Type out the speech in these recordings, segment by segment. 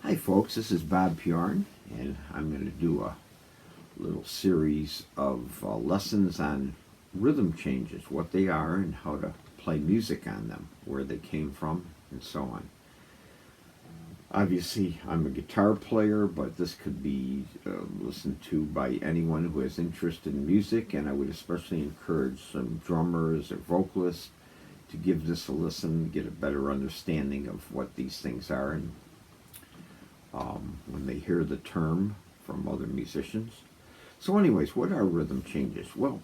Hi folks, this is Bob Piorun, and I'm going to do a little series of lessons on rhythm changes, what they are and how to play music on them, where they came from, and so on. Obviously, I'm a guitar player, but this could be listened to by anyone who has interest in music, and I would especially encourage some drummers or vocalists to give this a listen, get a better understanding of what these things are, and when they hear the term from other musicians. So anyways, what are rhythm changes? Well,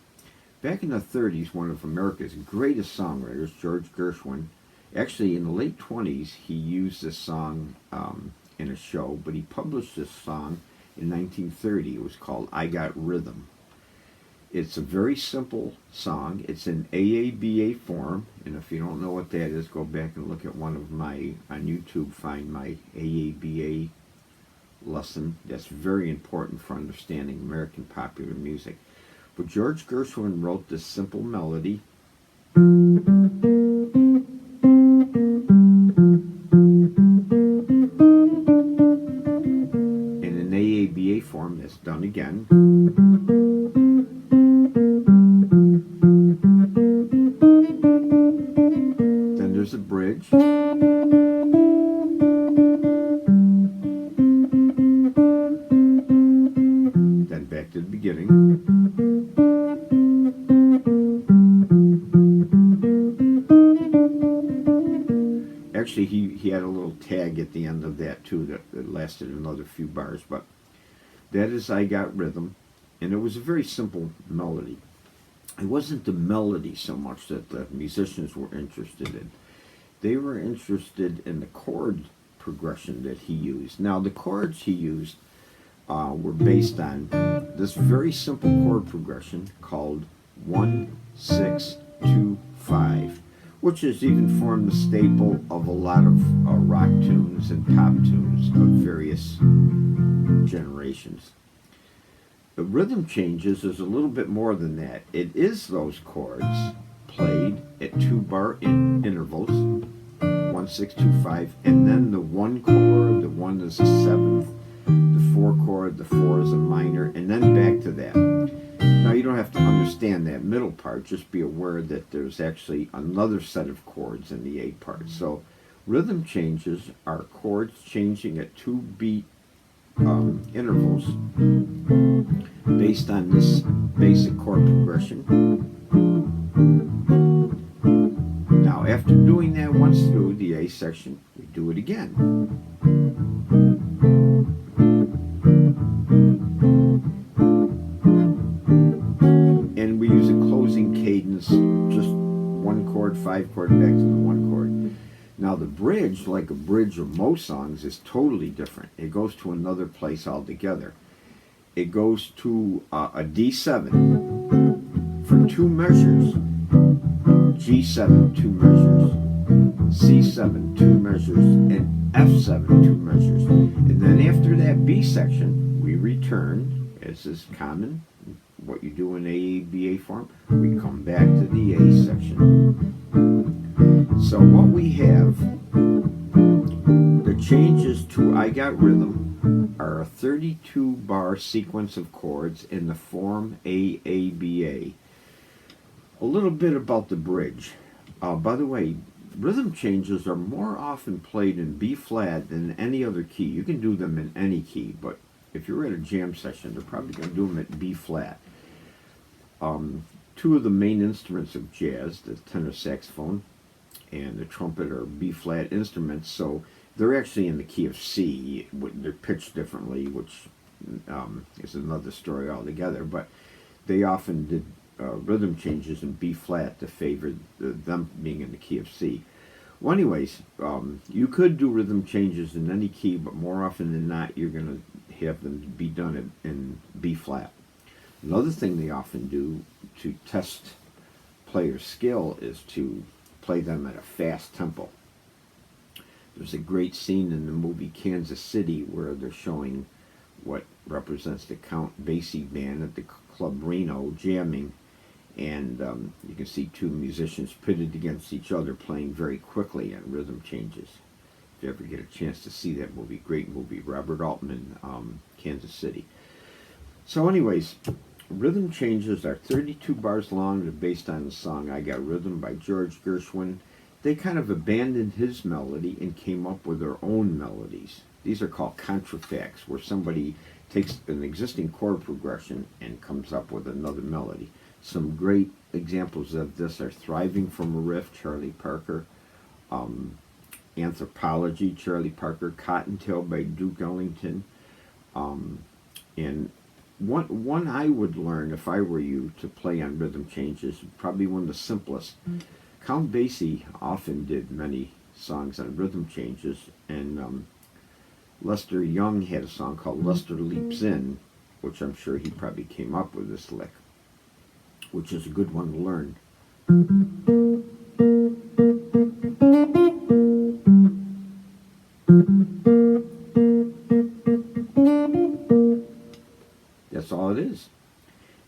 back in the 30s, one of America's greatest songwriters, George Gershwin, actually in the late 20s, he used this song in a show, but he published this song in 1930. It was called I Got Rhythm. It's a very simple song. It's in AABA form, and if you don't know what that is, go back and look at one of my, on YouTube, find my AABA lesson. That's very important for understanding American popular music. But George Gershwin wrote this simple melody. In an AABA form, that's done again. Then there's a bridge. Then back to the beginning. Actually, he had a little tag at the end of that too that lasted another few bars, but that is I Got Rhythm, and it was a very simple melody. It wasn't the melody so much that the musicians were interested in. They were interested in the chord progression that he used. Now, the chords he used were based on this very simple chord progression called 1-6-2-5, which has even formed the staple of a lot of rock tunes and pop tunes of various generations. The rhythm changes is a little bit more than that. It is those chords played at 2-bar intervals, 1-6-2-5, and then the 1 chord, the 1 is a 7th, the 4 chord, the 4 is a minor, and then back to that. Now, you don't have to understand that middle part, just be aware that there's actually another set of chords in the A part. So rhythm changes are chords changing at 2-beat intervals based on this basic chord progression. Now, after doing that once through the A section, we do it again. And we use a closing cadence, just 1 chord, 5 chord, back to the 1 chord. Now the bridge, like a bridge of most songs, is totally different. It goes to another place altogether. It goes to a D7 for 2 measures, G7 2 measures, C7 2 measures, and F7 2 measures. And then after that B section, we return, as is common, what you do in AABA form, we come back to the A section. So what we have, the changes to I Got Rhythm are a 32-bar sequence of chords in the form AABA. A little bit about the bridge. By the way, rhythm changes are more often played in B flat than any other key. You can do them in any key, but if you're at a jam session, they're probably going to do them at B flat. 2 of the main instruments of jazz, the tenor saxophone and the trumpet, are B flat instruments, so they're actually in the key of C. They're pitched differently, which is another story altogether, but they often did rhythm changes in B flat to favor them being in the key of C. Well, anyways, you could do rhythm changes in any key, but more often than not, you're going to have them be done in B flat. Another thing they often do to test players' skill is to play them at a fast tempo. There's a great scene in the movie Kansas City where they're showing what represents the Count Basie band at the Club Reno jamming, and you can see 2 musicians pitted against each other playing very quickly on rhythm changes. If you ever get a chance to see that movie, great movie, Robert Altman, Kansas City. So anyways, rhythm changes are 32 bars long. They're based on the song I Got Rhythm by George Gershwin. They kind of abandoned his melody and came up with their own melodies. These are called contrafacts, where somebody takes an existing chord progression and comes up with another melody. Some great examples of this are Thriving from a Riff, Charlie Parker, Anthropology, Charlie Parker, Cottontail by Duke Ellington, and one I would learn if I were you to play on rhythm changes, probably one of the simplest. Count Basie often did many songs on rhythm changes, and Lester Young had a song called Lester Leaps In, which I'm sure he probably came up with this lick, which is a good one to learn. That's all it is.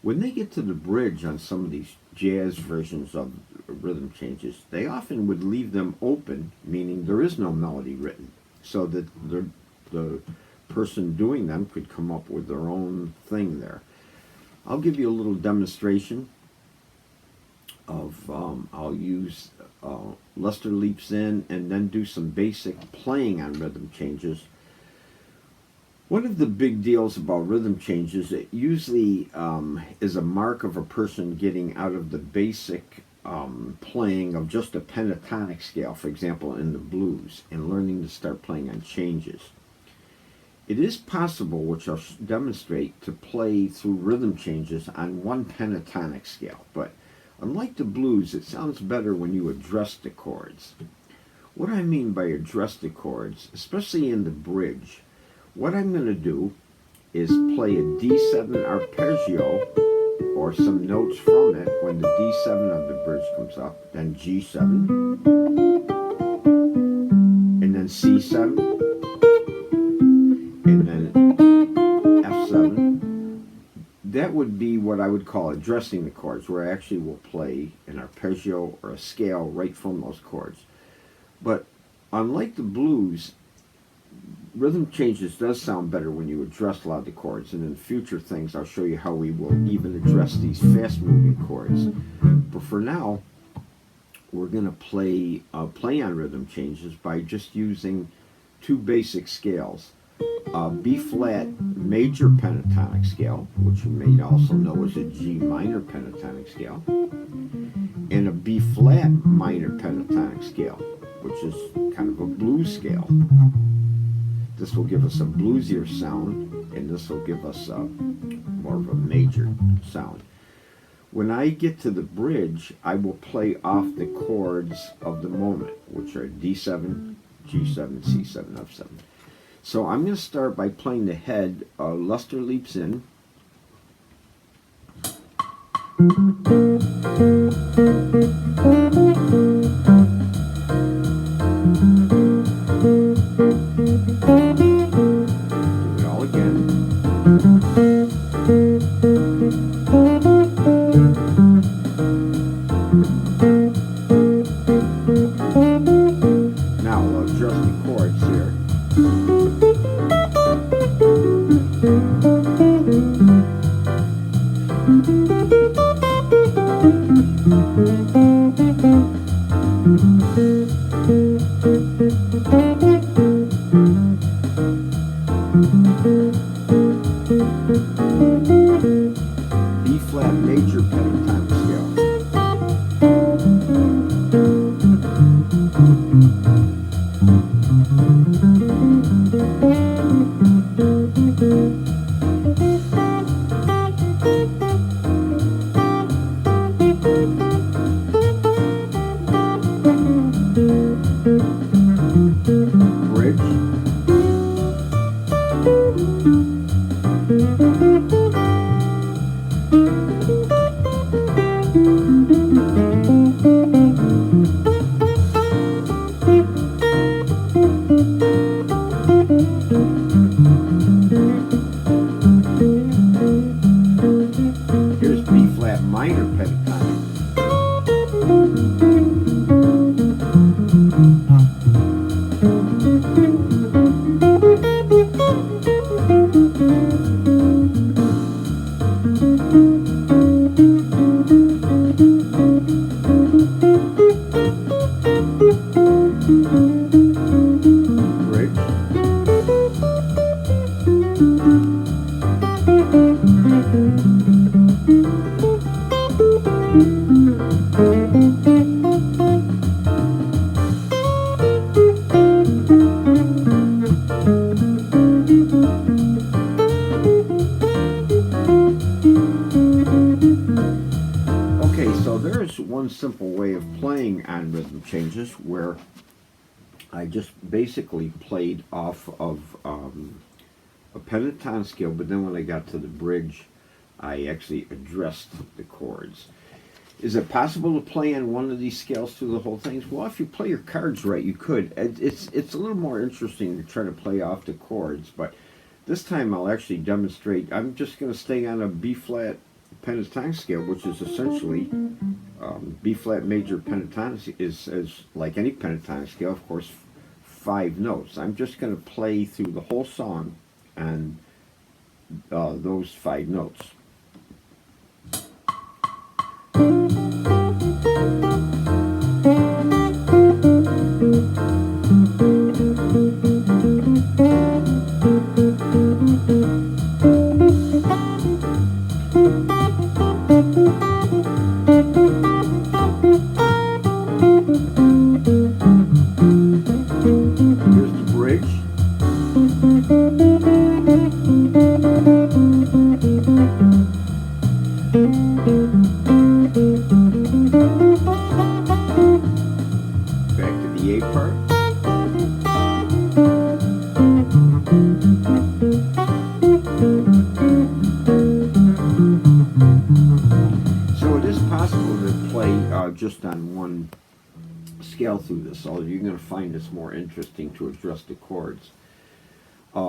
When they get to the bridge on some of these jazz versions of rhythm changes, they often would leave them open, meaning there is no melody written, so that the person doing them could come up with their own thing there. I'll give you a little demonstration of, I'll use Lester Leaps In and then do some basic playing on rhythm changes. One of the big deals about rhythm changes, it usually is a mark of a person getting out of the basic playing of just a pentatonic scale, for example, in the blues, and learning to start playing on changes. It is possible, which I'll demonstrate, to play through rhythm changes on one pentatonic scale, but unlike the blues, it sounds better when you address the chords. What I mean by address the chords, especially in the bridge, what I'm going to do is play a D7 arpeggio, or some notes from it when the D7 of the bridge comes up, then G7, and then C7, and then F7. That would be what I would call addressing the chords, where I actually will play an arpeggio or a scale right from those chords. But unlike the blues, rhythm changes does sound better when you address a lot of the chords, and in future things I'll show you how we will even address these fast-moving chords. But for now, we're going to play on rhythm changes by just using two basic scales. B-flat major pentatonic scale, which you may also know as a G minor pentatonic scale, and a B-flat minor pentatonic scale, which is kind of a blues scale. This will give us a bluesier sound, and this will give us more of a major sound. When I get to the bridge, I will play off the chords of the moment, which are D7, G7, C7, F7. So I'm going to start by playing the head, Lester Leaps In. Do it all again. Now we'll adjust the chords here. B-flat major pentatonic scale. Bridge. Here's B-flat minor pentatonic. one simple way of playing on rhythm changes where I just basically played off of a pentatonic scale, but then when I got to the bridge, I actually addressed the chords. Is it possible to play on one of these scales through the whole thing? Well, if you play your cards right, you could. It's a little more interesting to try to play off the chords, but this time I'll actually demonstrate. I'm just going to stay on a B-flat pentatonic scale, which is essentially B-flat major pentatonic is like any pentatonic scale, of course, 5 notes. I'm just going to play through the whole song on those 5 notes. Here's the bridge. Back to the A part. So it is possible to play just on one scale through this, although you're going to find this more interesting to address the chords.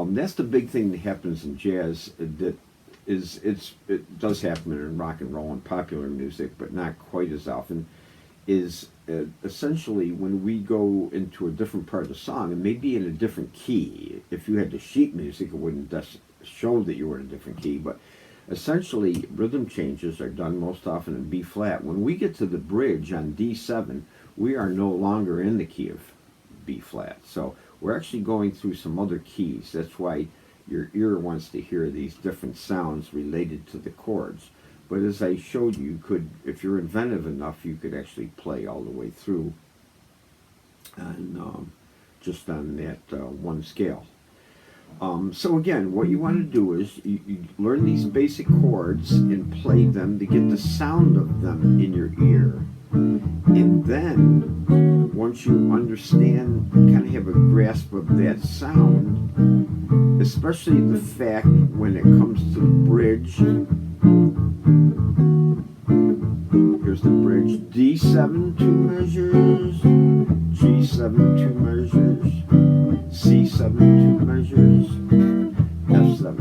That's the big thing that happens in jazz. That is, it does happen in rock and roll and popular music, but not quite as often. Is essentially when we go into a different part of the song, and maybe in a different key. If you had the sheet music, it wouldn't show that you were in a different key, but essentially rhythm changes are done most often in B flat. When we get to the bridge on D7, we are no longer in the key of B flat. So we're actually going through some other keys. That's why your ear wants to hear these different sounds related to the chords. But as I showed you, you could, if you're inventive enough, you could actually play all the way through and just on that one scale. So again, what you want to do is you learn these basic chords and play them to get the sound of them in your ear. And then, once you understand, kind of have a grasp of that sound, especially the fact when it comes to the bridge, here's the bridge, D7 2 measures, G7 2 measures, C7 2 measures, F7,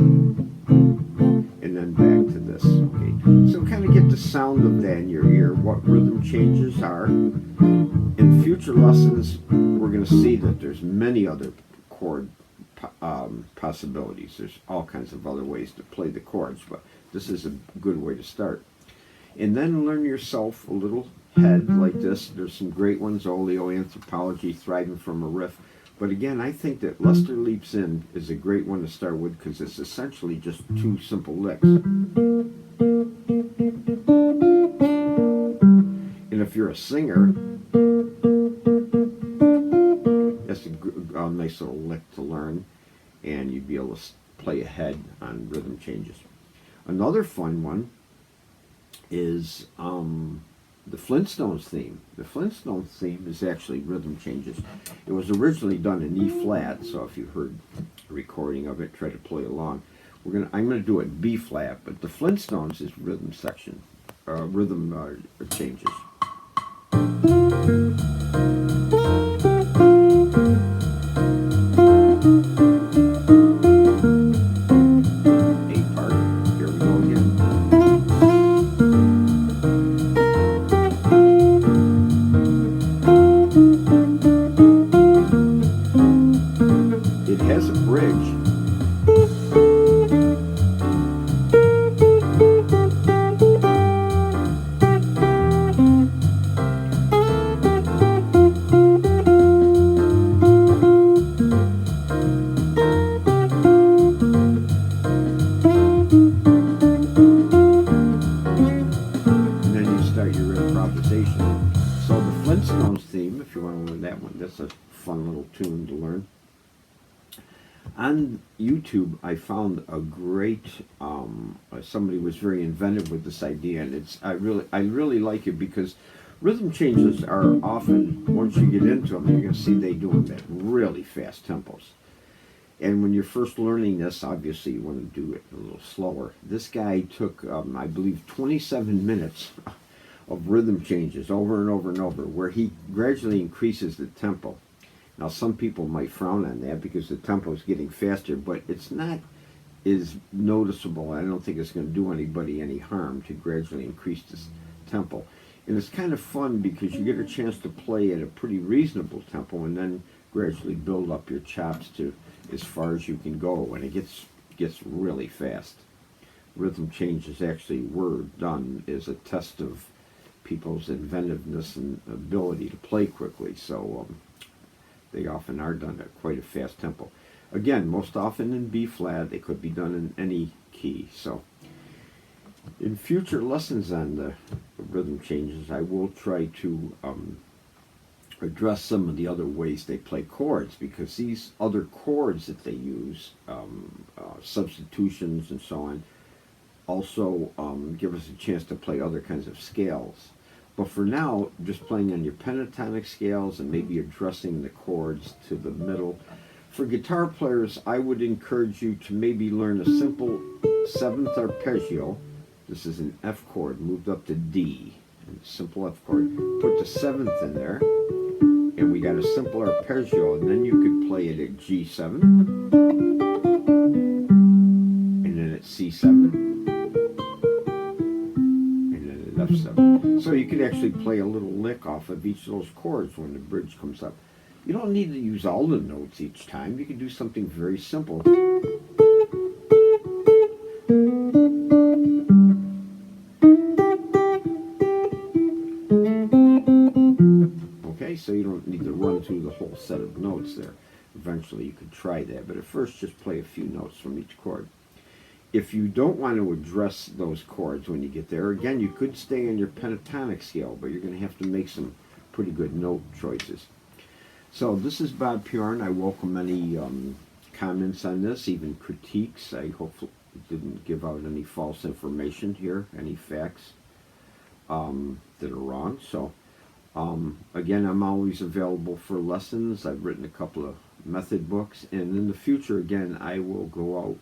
and then back to this. Okay, so kind of get the sound of that in your ear, what rhythm changes are. In future lessons, we're going to see that there's many other chord possibilities. There's all kinds of other ways to play the chords, but this is a good way to start. And then learn yourself a little head like this. There's some great ones, Oleoanthropology, Thriving from a Riff. But again, I think that Lester Leaps In is a great one to start with because it's essentially just 2 simple licks. And if you're a singer, that's a nice little lick to learn, and you'd be able to play ahead on rhythm changes. Another fun one is the Flintstones theme. The Flintstones theme is actually rhythm changes. It was originally done in E flat, so if you heard a recording of it, try to play along. I'm gonna do it B flat, but the Flintstones is rhythm section, rhythm changes. Flintstones theme, if you want to learn that one, that's a fun little tune to learn. On YouTube, I found a great, somebody was very inventive with this idea, and I really like it because Rhythm changes are often, once you get into them, you're going to see they do them at really fast tempos. And when you're first learning this, obviously you want to do it a little slower. This guy took, I believe, 27 minutes of rhythm changes over and over and over, where he gradually increases the tempo. Now, some people might frown on that because the tempo is getting faster, but it's not as noticeable. I don't think it's going to do anybody any harm to gradually increase this tempo. And it's kind of fun because you get a chance to play at a pretty reasonable tempo and then gradually build up your chops to as far as you can go, and it gets really fast. Rhythm changes actually were done as a test of people's inventiveness and ability to play quickly, so they often are done at quite a fast tempo. Again, most often in B flat. They could be done in any key. So in future lessons on the rhythm changes, I will try to address some of the other ways they play chords, because these other chords that they use, substitutions and so on, also give us a chance to play other kinds of scales. But for now, just playing on your pentatonic scales and maybe addressing the chords to the middle. For guitar players, I would encourage you to maybe learn a simple 7th arpeggio. This is an F chord moved up to D, simple F chord. Put the 7th in there, and we got a simple arpeggio, and then you could play it at G7, and then at C7, and then at F7. So you could actually play a little lick off of each of those chords when the bridge comes up. You don't need to use all the notes each time. You can do something very simple. Okay, so you don't need to run through the whole set of notes there. Eventually you could try that, but at first just play a few notes from each chord. If you don't want to address those chords when you get there, again, you could stay on your pentatonic scale, but you're going to have to make some pretty good note choices. So this is Bob Piorun. I welcome any comments on this, even critiques. I hope didn't give out any false information here, any facts that are wrong. So again, I'm always available for lessons. I've written a couple of method books, and in the future, again, I will go out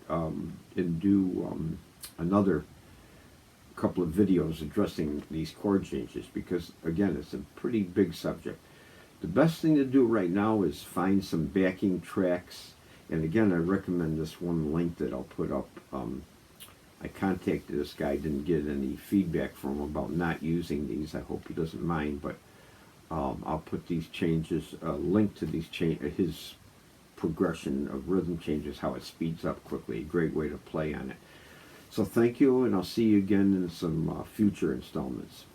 and do another couple of videos addressing these chord changes, because again, it's a pretty big subject. The best thing to do right now is find some backing tracks, and again, I recommend this one link that I'll put up. I contacted this guy, didn't get any feedback from him about not using these. I hope he doesn't mind, but I'll put these changes, link to these his progression of rhythm changes, how it speeds up quickly. A great way to play on it. So thank you, and I'll see you again in some future installments.